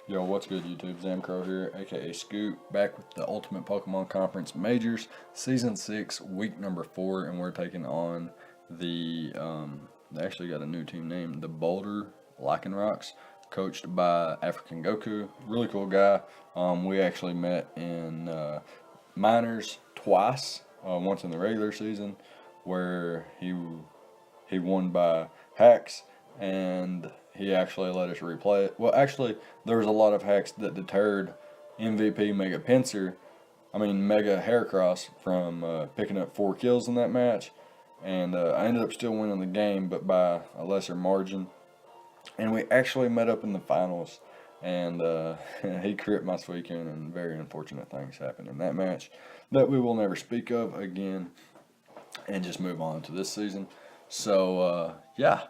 Yo, what's good, YouTube? Zamcrow here, aka Scoot, back with the Ultimate Pokemon Conference Majors, Season 6, Week number 4, and we're taking on they actually got a new team name, the Boulder Lycanrocs, coached by African Goku. Really cool guy. We actually met in minors twice, once in the regular season, where he won by hacks, and he actually let us replay it. Well, actually, there was a lot of hacks that deterred MVP Mega Heracross from picking up 4 kills in that match, and I ended up still winning the game, but by a lesser margin. And we actually met up in the finals, and he crit my Suicune, and very unfortunate things happened in that match that we will never speak of again, and just move on to this season. So, yeah.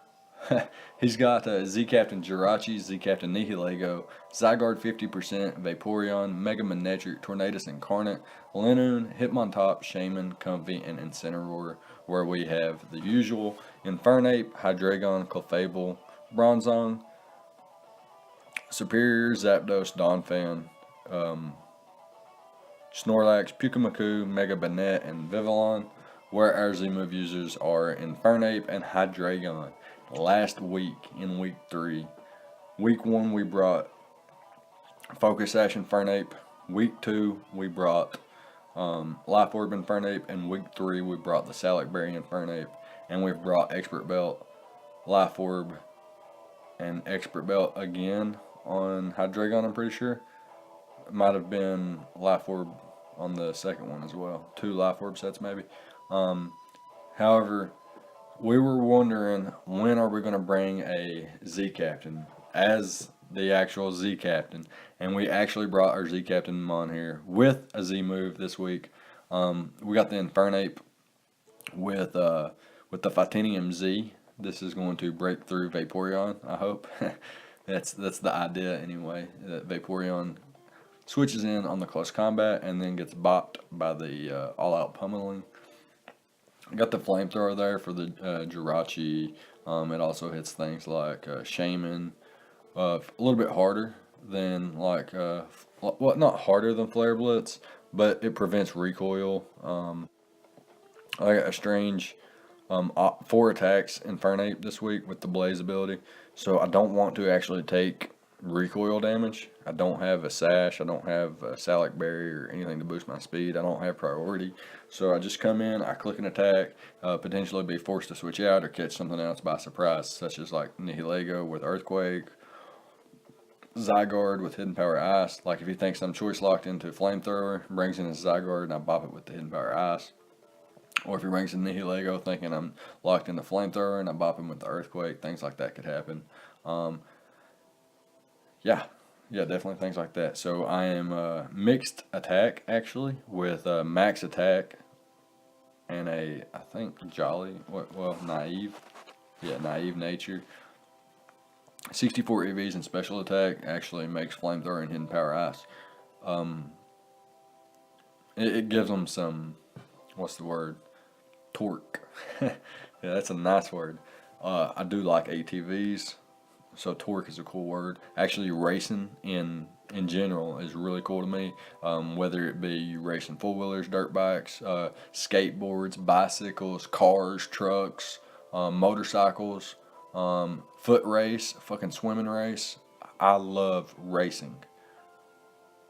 He's got Z Captain Jirachi, Z Captain Nihilego, Zygarde 50%, Vaporeon, Mega Manectric, Tornadus Incarnate, Linoon, Hitmontop, Shaman, Comfey, and Incineroar, where we have the usual Infernape, Hydreigon, Clefable, Bronzong, Superior, Zapdos, Donphan, Snorlax, Pukamaku, Mega Banette, and Vivillon, where our Z-move users are Infernape and Hydreigon. Last week, in week 3, week 1 we brought Focus Sash Infernape, week 2 we brought Life Orb Infernape, and week 3 we brought the Salac Berry Infernape, and we've brought Expert Belt, Life Orb, and Expert Belt again on Hydreigon, I'm pretty sure. It might have been Life Orb on the second one as well. 2 Life Orb sets maybe. However, we were wondering, when are we going to bring a Z Captain as the actual Z Captain? And we actually brought our Z Captain on here with a Z move this week. We got the Infernape with the Fatinium Z. This is going to break through Vaporeon, I hope. that's the idea anyway, that Vaporeon switches in on the close combat and then gets bopped by the all-out pummeling. Got the flamethrower there for the Jirachi. It also hits things like Shaman, a little bit harder than not harder than Flare Blitz, but it prevents recoil. I got a strange 4 attacks Infernape this week with the Blaze ability, so I don't want to actually take recoil damage. I don't have a Sash, I don't have a Salac Berry or anything to boost my speed. I don't have priority, so I just come in, I click an attack, potentially be forced to switch out or catch something else by surprise, such as like Nihilego with Earthquake, Zygarde with Hidden Power Ice. Like if he thinks I'm choice locked into Flamethrower, brings in his Zygarde and I bop it with the Hidden Power Ice. Or if he brings in Nihilego thinking I'm locked into Flamethrower and I bop him with the Earthquake, things like that could happen. Yeah, definitely things like that. So I am mixed attack actually with max attack and I think naive. Yeah, naive nature. 64 EVs and special attack actually makes Flamethrower and Hidden Power Ice. It gives them some, what's the word? Torque. Yeah, that's a nice word. I do like ATVs. So torque is a cool word. Actually, racing in general is really cool to me. Whether it be you racing 4-wheelers, dirt bikes, skateboards, bicycles, cars, trucks, motorcycles, foot race, fucking swimming race. I love racing.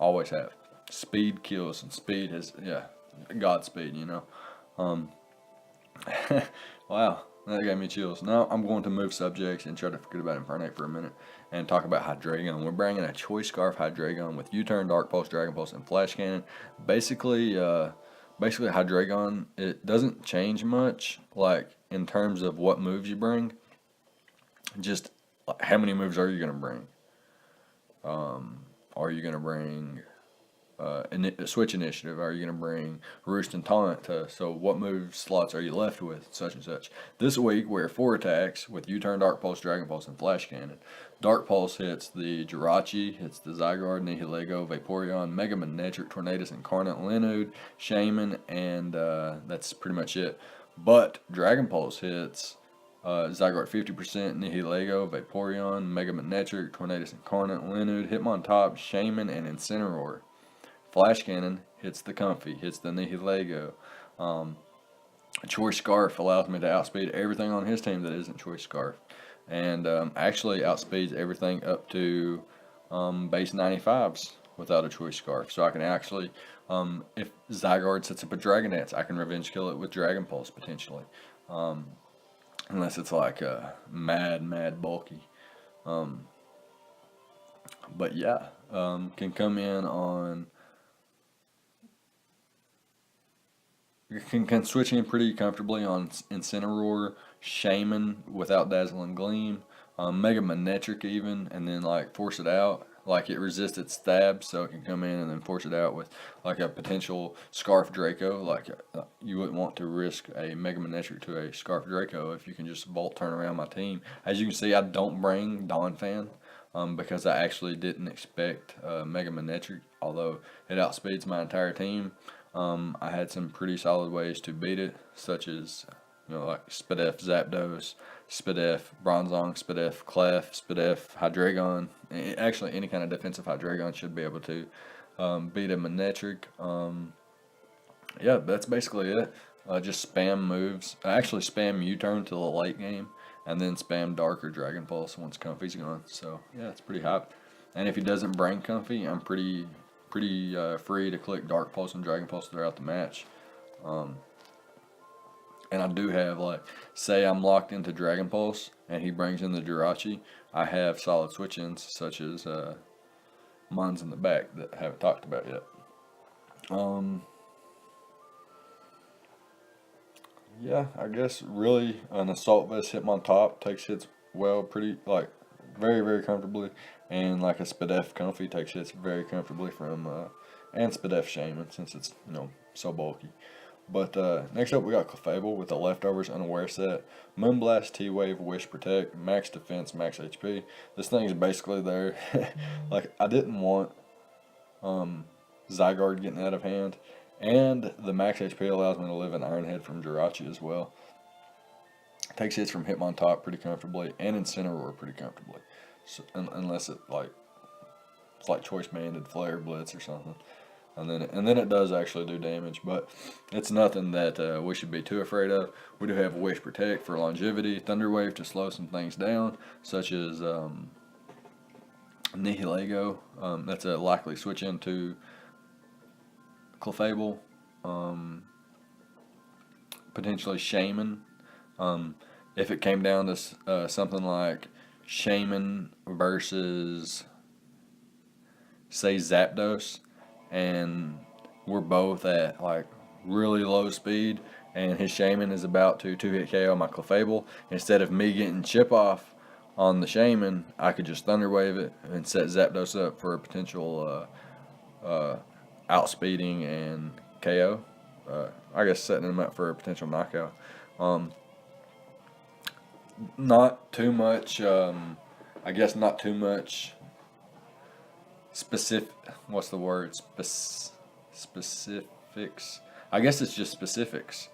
Always have. Speed kills, and speed is, Godspeed, you know. Wow. That gave me chills. Now I'm going to move subjects and try to forget about Infernape for a minute and talk about Hydreigon. We're bringing a Choice Scarf Hydreigon with U-Turn, Dark Pulse, Dragon Pulse, and Flash Cannon. Basically Hydreigon, it doesn't change much, like in terms of what moves you bring. Just how many moves are you going to bring? Are you going to bring Switch Initiative? Are you going to bring Roost and Taunt? So what move slots are you left with? Such and such. This week we're 4 attacks with U-Turn, Dark Pulse, Dragon Pulse, and Flash Cannon. Dark Pulse hits the Jirachi, hits the Zygarde, Nihilego, Vaporeon, Mega Manectric, Tornadus Incarnate, Linood, Shaman, and that's pretty much it. But Dragon Pulse hits Zygarde 50%, Nihilego, Vaporeon, Mega Manectric, Tornadus Incarnate, Linud, Hitmontop, Shaman, and Incineroar. Flash Cannon hits the Comfey, hits the Nihilego. Choice Scarf allows me to outspeed everything on his team that isn't Choice Scarf. And actually outspeeds everything up to base 95s without a Choice Scarf. So I can actually, if Zygarde sets up a Dragonette, I can Revenge Kill it with Dragon Pulse potentially. Unless it's like mad bulky. But yeah, can come in on, can switch in pretty comfortably on Incineroar, Shaman without Dazzling Gleam, Mega Manectric even, and then like force it out. Like it resists its stab, so it can come in and then force it out with like a potential Scarf Draco. Like you wouldn't want to risk a Mega Manectric to a Scarf Draco if you can just Volt turn around my team. As you can see, I don't bring Donphan because I actually didn't expect Mega Manectric, although it outspeeds my entire team. I had some pretty solid ways to beat it, such as like Spadef Zapdos, Spadef Bronzong, Spadef Clef, Spadef Hydreigon. Actually, any kind of defensive Hydreigon should be able to beat a Manectric. Yeah, that's basically it. Just spam moves. I actually spam U-turn till the late game, and then spam Dark or Dragon Pulse once Comfey's gone. So yeah, it's pretty hype. And if he doesn't bring Comfey, I'm pretty free to click Dark Pulse and Dragon Pulse throughout the match. And I do have, like, say I'm locked into Dragon Pulse and he brings in the Jirachi, I have solid switch-ins such as mine's in the back that I haven't talked about yet. Yeah, I guess really an Assault Vest Hitmontop takes hits well, pretty, like, very comfortably, and like a Spadef Comfey takes hits very comfortably from, and Spadef Shaman since it's, so bulky. But next up we got Clefable with the Leftovers Unaware set, Moonblast, T-Wave, Wish Protect, Max Defense, Max HP. This thing is basically there. Like, I didn't want Zygarde getting out of hand, and the Max HP allows me to live an Iron Head from Jirachi as well. Takes hits from Hitmontop pretty comfortably, and Incineroar pretty comfortably. So, unless it's like Choice Banded, Flare Blitz or something. And then it does actually do damage, but it's nothing that we should be too afraid of. We do have Wish Protect for longevity, Thunder Wave to slow some things down, such as Nihilego. That's a likely switch into Clefable. Potentially Shaman. If it came down to something like Shaman versus, say, Zapdos, and we're both at like really low speed, and his Shaman is about to 2-hit KO my Clefable, instead of me getting chip off on the Shaman, I could just Thunder Wave it and set Zapdos up for a potential outspeeding and KO. I guess setting him up for a potential knockout. Not too much, I guess not too much specific, what's the word, specifics. I guess it's just specifics.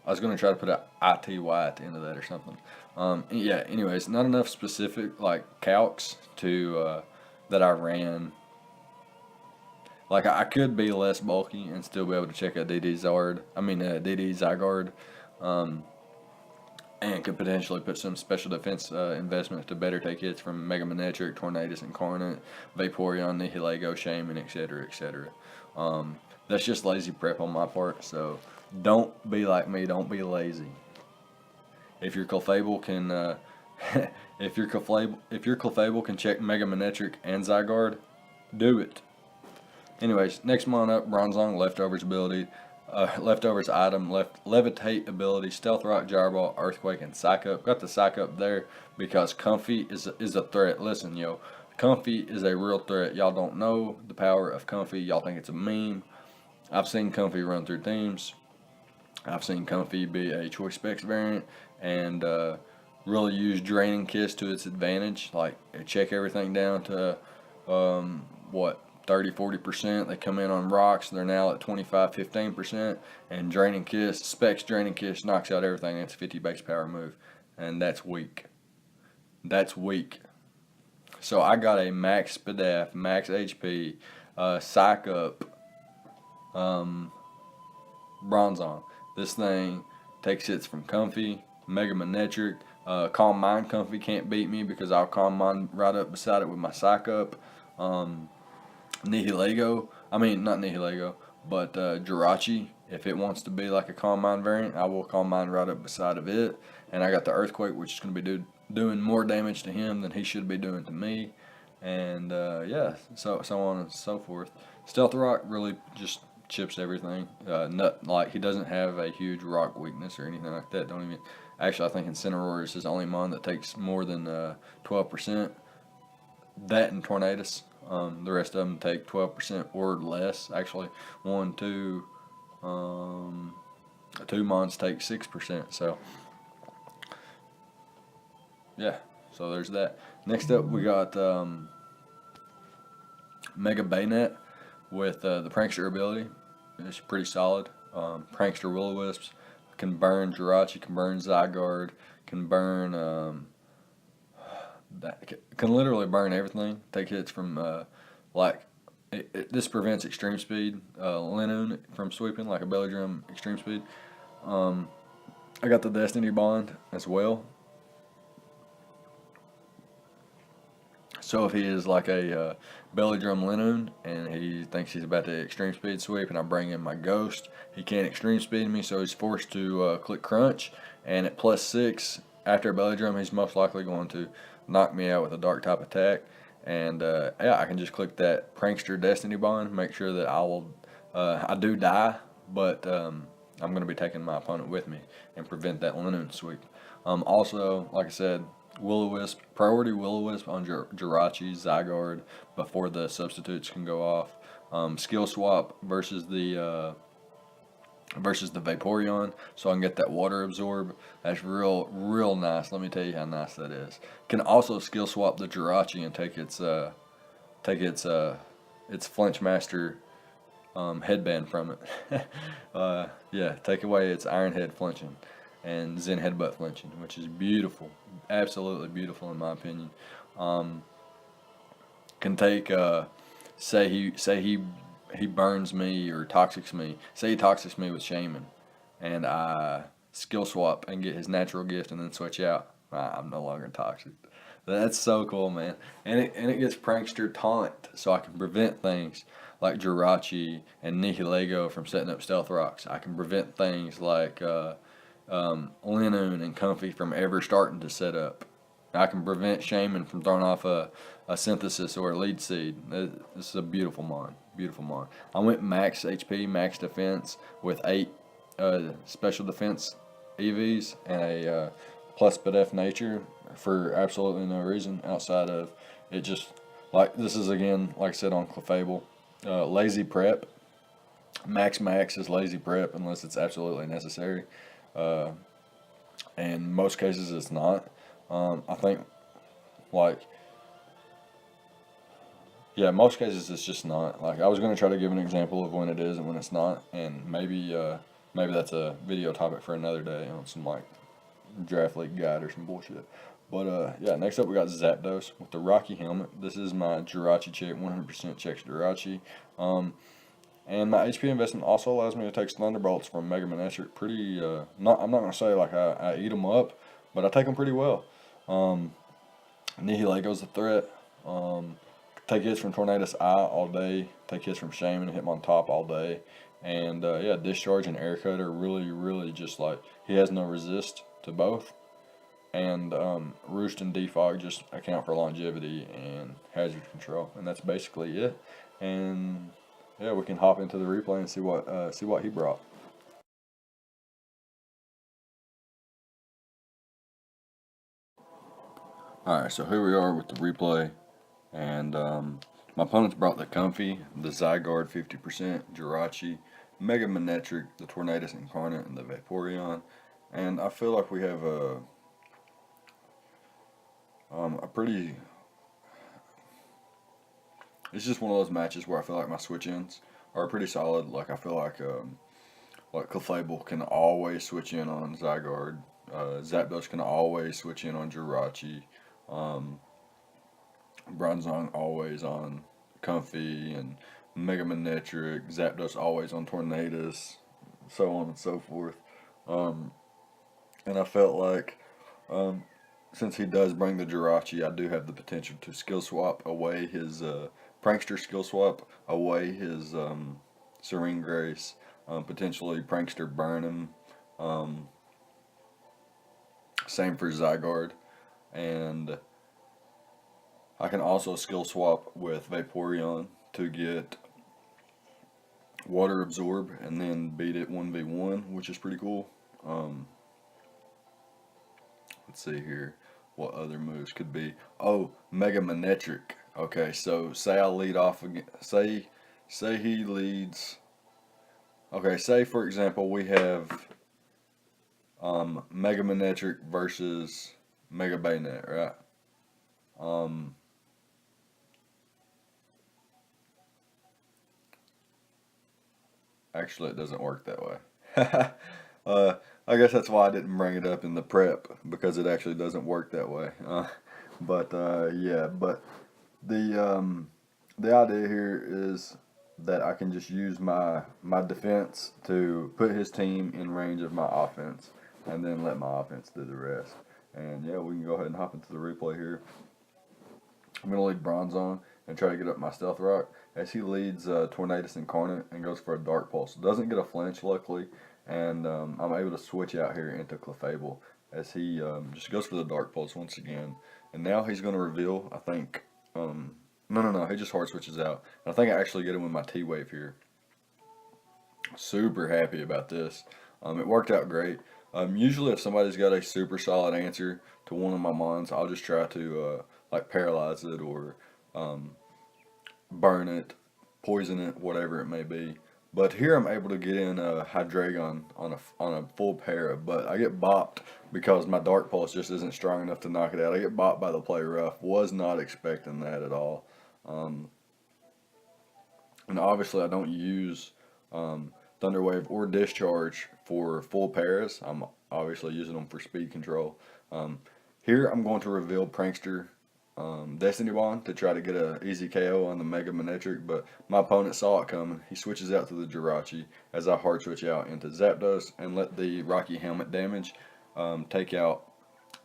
I was going to try to put a ITY at the end of that or something. Yeah, anyways, not enough specific, like, calcs to, that I ran. Like, I could be less bulky and still be able to check a DD Zygarde, and could potentially put some special defense investments to better take hits from Mega Manectric, Tornadus Incarnate, Vaporeon, Nihilego, Shaman, etc., etc. That's just lazy prep on my part, so don't be like me, don't be lazy. If your Clefable can, if your Clefable can check Mega Manectric and Zygarde, do it. Anyways, next mon up, Bronzong, Leftovers ability. Leftovers item, Levitate ability, Stealth Rock, Gyro Ball, Earthquake, and Psych Up. Got the Psych Up there because Comfey is a threat. Listen, yo, Comfey is a real threat. Y'all don't know the power of Comfey. Y'all think it's a meme. I've seen Comfey run through teams. I've seen Comfey be a Choice Specs variant and really use Draining Kiss to its advantage. Like, check everything down to, 30-40%. They come in on rocks, they're now at 25-15%. And Draining Kiss, Specs Draining Kiss knocks out everything. It's a 50 base power move, and that's weak. That's weak. So I got a max SPDAF, max HP, psych up, bronze on. This thing takes hits from Comfy, Mega Manetric, Calm Mind Comfy can't beat me because I'll Calm Mind right up beside it with my psych up. Nihilego, I mean not Nihilego, but Jirachi. If it wants to be like a Calm Mind variant, I will Calm Mind right up beside of it. And I got the Earthquake, which is going to be doing more damage to him than he should be doing to me. And yeah, so on and so forth. Stealth Rock really just chips everything. Like he doesn't have a huge rock weakness or anything like that. Don't even. Actually, I think Incineroar is his only mon that takes more than 12%. That and Tornadus. The rest of them take 12% or less. Actually, two mons take 6%. So yeah, so there's that. Next up, we got Mega Bayonet with the Prankster ability. It's pretty solid. Prankster Will-O-Wisps can burn Jirachi, can burn Zygarde, can burn can literally burn everything. Take hits from this prevents extreme speed. Linoon from sweeping like a belly drum extreme speed. I got the Destiny Bond as well. So if he is like a belly drum Linoon and he thinks he's about to extreme speed sweep and I bring in my Ghost, he can't extreme speed me, so he's forced to click Crunch, and at +6 after a belly drum he's most likely going to knock me out with a dark type attack. And yeah, I can just click that Prankster Destiny Bond, make sure that I do die, but I'm going to be taking my opponent with me and prevent that Linoon sweep. Also, like I said, Will-O-Wisp, priority Will-O-Wisp on Jirachi, Zygarde before the substitutes can go off. Skill swap versus the Vaporeon, so I can get that water absorb. That's real nice. Let me tell you how nice that is. Can also skill swap the Jirachi and take its Flinch Master headband from it. Yeah, take away its Iron Head flinching and Zen Headbutt flinching, which is beautiful, absolutely beautiful in my opinion. Can take say he burns me or toxics me. Say he toxics me with Shaman, and I skill swap and get his natural gift and then switch out. I'm no longer toxic. That's so cool, man. And it gets Prankster Taunt, so I can prevent things like Jirachi and Nihilego from setting up Stealth Rocks. I can prevent things like Linoon and Comfy from ever starting to set up. I can prevent Shaman from throwing off a Synthesis or a Lead Seed. This is a beautiful mon. Beautiful mon. I went max HP, max defense with 8 special defense EVs and a plus BDF nature for absolutely no reason outside of it. Just like this is again, like I said on Clefable, lazy prep. Max is lazy prep unless it's absolutely necessary. And most cases it's not. I think yeah, most cases it's just not. Like I was gonna try to give an example of when it is and when it's not, and maybe that's a video topic for another day on some like draft league guide or some bullshit. But yeah, next up we got Zapdos with the Rocky helmet. This is my Jirachi check, 100% checks Jirachi. And my HP investment also allows me to take Thunderbolts from Mega Manetric pretty, I'm not going to say like I eat them up, but I take them pretty well. Nihilego's a threat. Take hits from Tornadus Eye all day. Take hits from Shaman and hit him on top all day. And yeah, Discharge and Air Cut are really just like, he has no resist to both. And Roost and Defog just account for longevity and hazard control. And that's basically it. And yeah, we can hop into the replay and see what he brought. Alright, so here we are with the replay, and my opponents brought the Comfy, the Zygarde 50%, Jirachi, Mega Manetric, the Tornadus Incarnate, and the Vaporeon. And I feel like we have a pretty, it's just one of those matches where I feel like my switch ins are pretty solid. Like I feel like Clefable can always switch in on Zygarde. Zapdos can always switch in on Jirachi. Um, Bronzong always on Comfy and Mega Manectric. Zapdos always on Tornadus, so on and so forth. Um, and I felt like um, since he does bring the Jirachi, I do have the potential to skill swap away his Prankster skill swap away his Serene Grace, potentially Prankster burn him. Um, Same for Zygarde, and I can also skill swap with Vaporeon to get Water Absorb and then beat it 1v1, which is pretty cool. Let's see here. What other moves could be? Oh, Mega Manectric. Okay, so say I lead off again. Say he leads. Okay, say for example we have Mega Manectric versus Mega Bayonet, right? Um, Actually, it doesn't work that way. I guess that's why I didn't bring it up in the prep because it actually doesn't work that way. Yeah, but the the idea here is that I can just use my defense to put his team in range of my offense, and then let my offense do the rest. And yeah, we can go ahead and hop into the replay here. I'm going to lead Bronzong and try to get up my Stealth Rock as he leads Tornadus Incarnate and goes for a Dark Pulse. Doesn't get a flinch, luckily, and I'm able to switch out here into Clefable as he just goes for the Dark Pulse once again. And now he's going to reveal, I think, no, he just hard switches out. And I think I actually get him with my T-Wave here. Super happy about this. It worked out great. Usually if somebody's got a super solid answer to one of my mons, I'll just try to like paralyze it or burn it, poison it, whatever it may be. But here I'm able to get in a Hydreigon on a full para, but I get bopped because my Dark Pulse just isn't strong enough to knock it out. I get bopped by the play rough. Was not expecting that at all. And obviously I don't use Thunder Wave or Discharge for full paras. I'm obviously using them for speed control. Here I'm going to reveal Prankster Destiny Bond to try to get an easy KO on the Mega Manectric, but my opponent saw it coming. He switches out to the Jirachi as I hard switch out into Zapdos and let the Rocky Helmet damage take out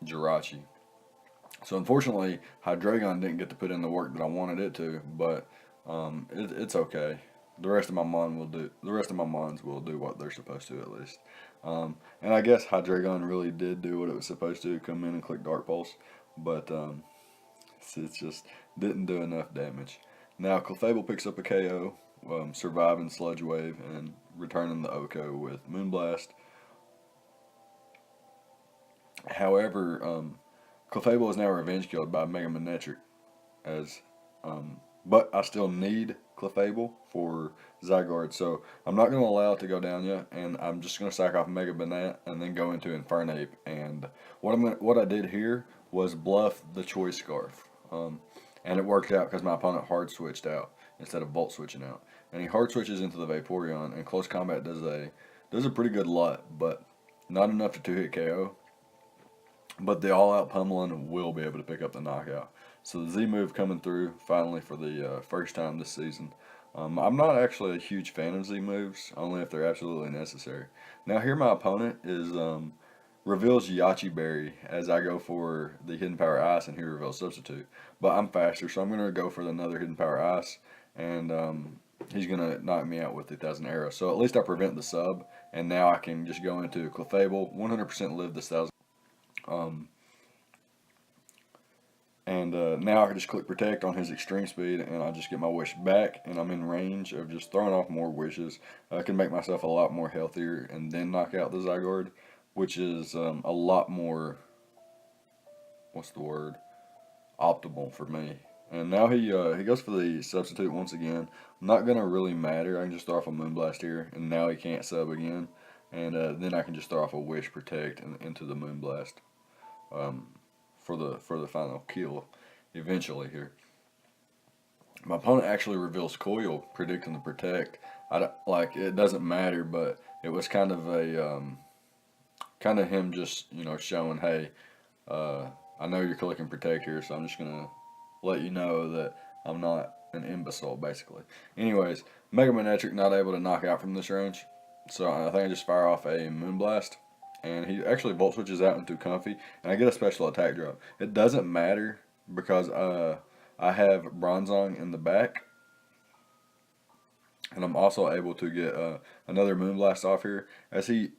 Jirachi. So unfortunately, Hydreigon didn't get to put in the work that I wanted it to, but it's okay. The rest of my mon will do. The rest of my mons will do what they're supposed to at least. And I guess Hydreigon really did do what it was supposed to, come in and click Dark Pulse, but it just didn't do enough damage. Now Clefable picks up a KO, surviving Sludge Wave and returning the Oko with Moonblast. However, Clefable is now revenge killed by Mega Manectric, but I still need Clefable for Zygarde, so I'm not going to allow it to go down yet, and I'm just going to sack off Mega Banette and then go into Infernape. And what I did here was bluff the Choice Scarf, and it worked out because my opponent hard switched out instead of Volt switching out, and he hard switches into the Vaporeon, and close combat does a pretty good lot, but not enough to 2-hit KO. But the all-out pummeling will be able to pick up the knockout. So the Z move coming through finally for the first time this season. I'm not actually a huge fan of Z moves, only if they're absolutely necessary. Now here my opponent is reveals Yachi Berry as I go for the Hidden Power Ice, and he reveals Substitute. But I'm faster, so I'm going to go for another Hidden Power Ice, and he's going to knock me out with the 1,000 Arrows. So at least I prevent the sub, and now I can just go into Clefable, 100% live this 1,000. Now I can just click Protect on his extreme speed, and I just get my wish back, and I'm in range of just throwing off more wishes. I can make myself a lot more healthier and then knock out the Zygarde, which is a lot more, what's the word, optimal for me. And now he goes for the Substitute once again. Not going to really matter. I can just throw off a Moonblast here, and now he can't sub again. And then I can just throw off a Wish Protect and into the Moonblast. For the final kill eventually here. My opponent actually reveals Coil, predicting the protect. I don't, like, it doesn't matter, but it was kind of a kind of him just, you know, showing, hey, I know you're clicking protect here, so I'm just gonna let you know that I'm not an imbecile, basically. Anyways, Mega Manetric not able to knock out from this range, so I think I just fire off a Moonblast, and he actually Volt Switches out into Comfy, and I get a special attack drop. It doesn't matter because I have Bronzong in the back, and I'm also able to get another Moonblast off here as he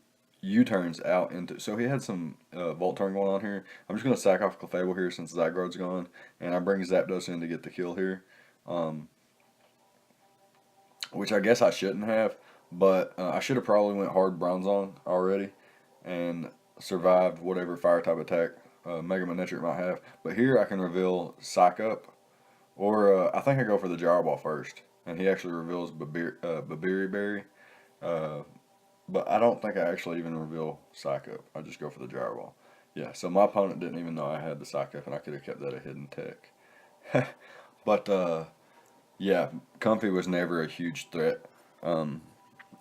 U-turns out into. So he had some Volt Turn going on here. I'm just going to sack off Clefable here since Zygarde's gone, and I bring Zapdos in to get the kill here, which I guess I shouldn't have, but I should have probably went hard Bronzong already and survived whatever fire type attack Mega Manetric might have. But here I can reveal Psych Up, or I think I go for the Gyro Ball first, and he actually reveals Babiri Berry. But I don't think I actually even reveal Psych Up. I just go for the Gyro Ball. Yeah, so my opponent didn't even know I had the Psych Up, and I could have kept that a hidden tech. But yeah, Comfy was never a huge threat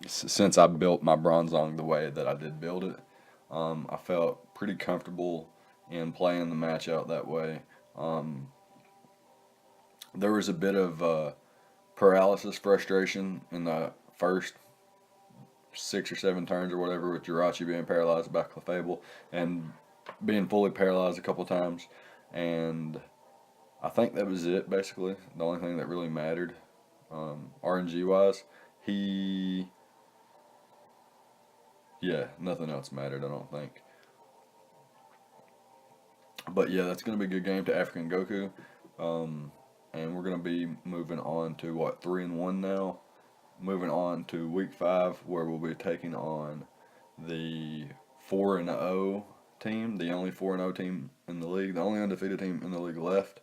since I built my Bronzong the way that I did build it. I felt pretty comfortable in playing the match out that way. There was a bit of paralysis frustration in the first 6 or 7 turns or whatever, with Jirachi being paralyzed by Clefable and being fully paralyzed a couple times, and I think that was it basically. The only thing that really mattered, RNG wise, yeah, nothing else mattered, I don't think. But yeah, that's gonna be a good game to African Goku, and we're gonna be moving on to what, 3-1 now. Moving on to week 5, where we'll be taking on the 4-0 team, the only 4-0 team in the league, the only undefeated team in the league left.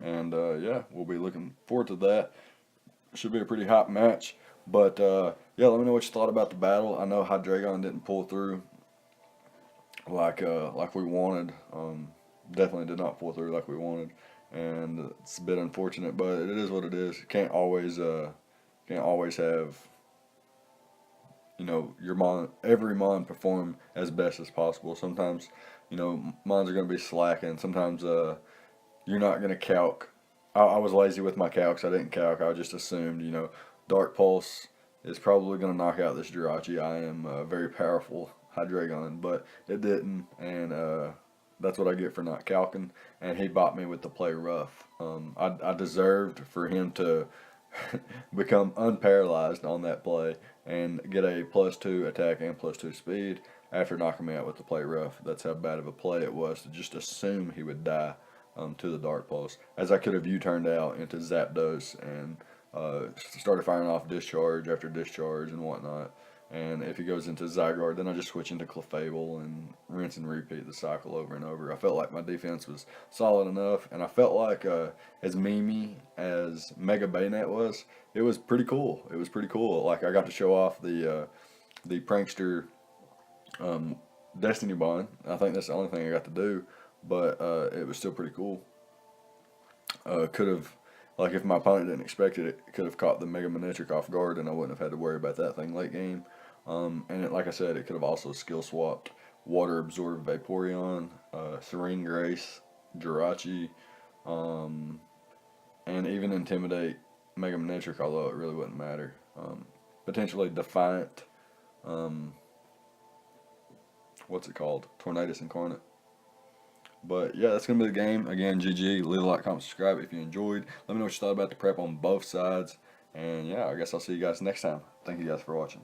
And yeah, we'll be looking forward to that. Should be a pretty hot match. But yeah, let me know what you thought about the battle. I know Hydreigon didn't pull through like we wanted. Definitely did not pull through like we wanted, and it's a bit unfortunate. But it is what it is. Can't always have, you know, every mon perform as best as possible. Sometimes, you know, mons are going to be slacking. Sometimes you're not going to calc. I was lazy with my calcs. I didn't calc. I just assumed, you know, Dark Pulse is probably going to knock out this Jirachi. I am a very powerful Hydreigon, but it didn't, and that's what I get for not calcing. And he bought me with the play rough. I deserved for him to become unparalyzed on that play and get a +2 attack and +2 speed after knocking me out with the play rough. That's how bad of a play it was to just assume he would die to the Dark Pulse, as I could have U-turned out into Zapdos and started firing off discharge after discharge and whatnot. And if he goes into Zygarde, then I just switch into Clefable and rinse and repeat the cycle over and over. I felt like my defense was solid enough, and I felt like as memey as Mega Bayonet was, it was pretty cool. It was pretty cool. Like, I got to show off the prankster Destiny Bond. I think that's the only thing I got to do, but it was still pretty cool. Could have, like, if my opponent didn't expect it, it could have caught the Mega Manetric off guard, and I wouldn't have had to worry about that thing late game. And like I said, it could have also skill swapped Water Absorb Vaporeon, Serene Grace, Jirachi, and even Intimidate Mega Manetric, although it really wouldn't matter. Potentially Defiant, what's it called? Tornadus Incarnate. But yeah, that's going to be the game. Again, GG. Leave a like, comment, subscribe if you enjoyed. Let me know what you thought about the prep on both sides. And yeah, I guess I'll see you guys next time. Thank you guys for watching.